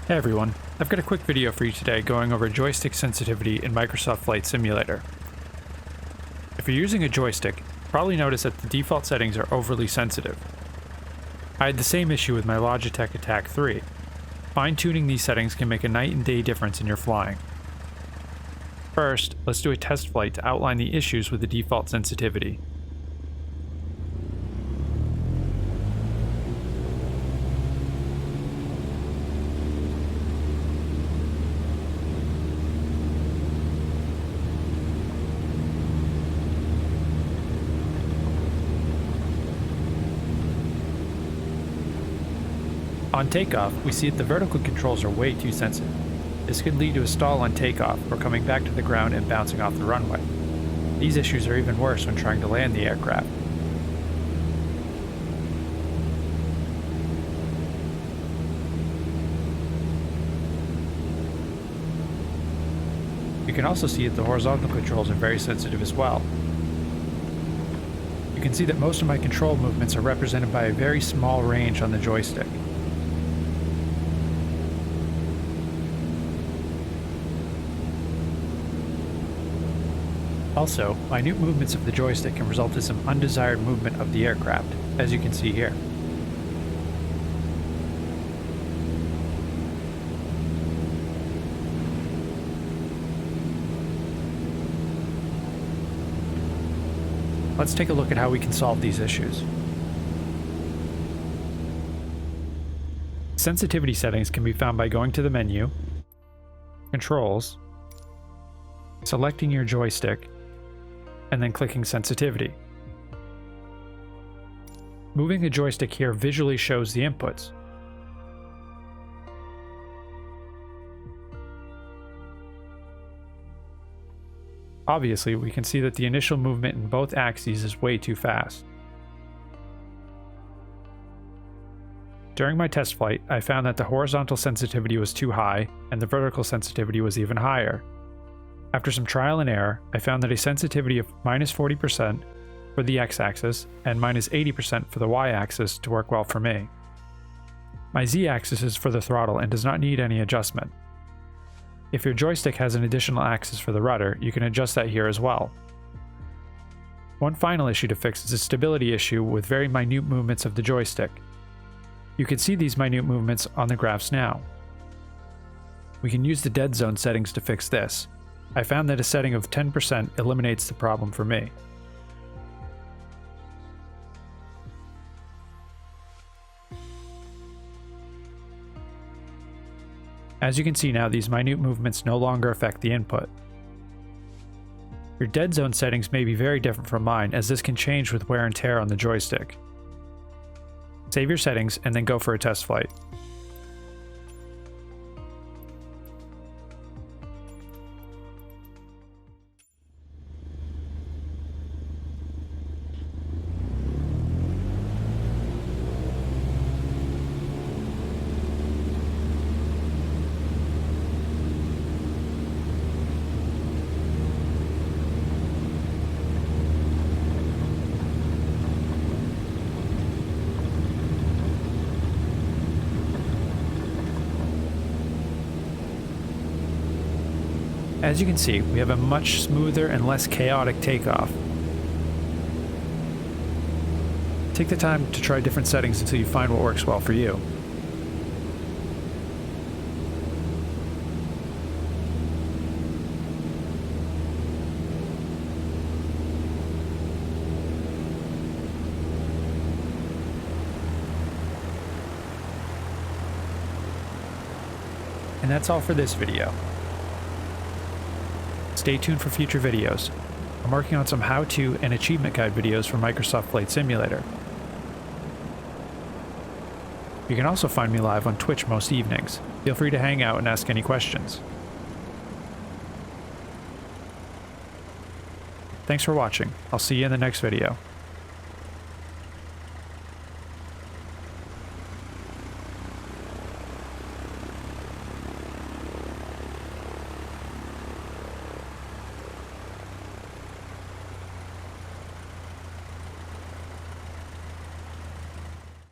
Hey everyone, I've got a quick video for you today going over joystick sensitivity in Microsoft Flight Simulator. If you're using a joystick, you probably notice that the default settings are overly sensitive. I had the same issue with my Logitech Attack 3. Fine-tuning these settings can make a night and day difference in your flying. First, let's do a test flight to outline the issues with the default sensitivity. On takeoff, we see that the vertical controls are way too sensitive. This could lead to a stall on takeoff or coming back to the ground and bouncing off the runway. These issues are even worse when trying to land the aircraft. You can also see that the horizontal controls are very sensitive as well. You can see that most of my control movements are represented by a very small range on the joystick. Also, minute movements of the joystick can result in some undesired movement of the aircraft, as you can see here. Let's take a look at how we can solve these issues. Sensitivity settings can be found by going to the menu, Controls, selecting your joystick, and then clicking Sensitivity. Moving the joystick here visually shows the inputs. Obviously, we can see that the initial movement in both axes is way too fast. During my test flight, I found that the horizontal sensitivity was too high, and the vertical sensitivity was even higher. After some trial and error, I found that a sensitivity of -40% for the x-axis and -80% for the y-axis to work well for me. My z-axis is for the throttle and does not need any adjustment. If your joystick has an additional axis for the rudder, you can adjust that here as well. One final issue to fix is a stability issue with very minute movements of the joystick. You can see these minute movements on the graphs now. We can use the dead zone settings to fix this. I found that a setting of 10% eliminates the problem for me. As you can see now, these minute movements no longer affect the input. Your dead zone settings may be very different from mine, as this can change with wear and tear on the joystick. Save your settings and then go for a test flight. As you can see, we have a much smoother and less chaotic takeoff. Take the time to try different settings until you find what works well for you. And that's all for this video. Stay tuned for future videos. I'm working on some how-to and achievement guide videos for Microsoft Flight Simulator. You can also find me live on Twitch most evenings. Feel free to hang out and ask any questions. Thanks for watching. I'll see you in the next video.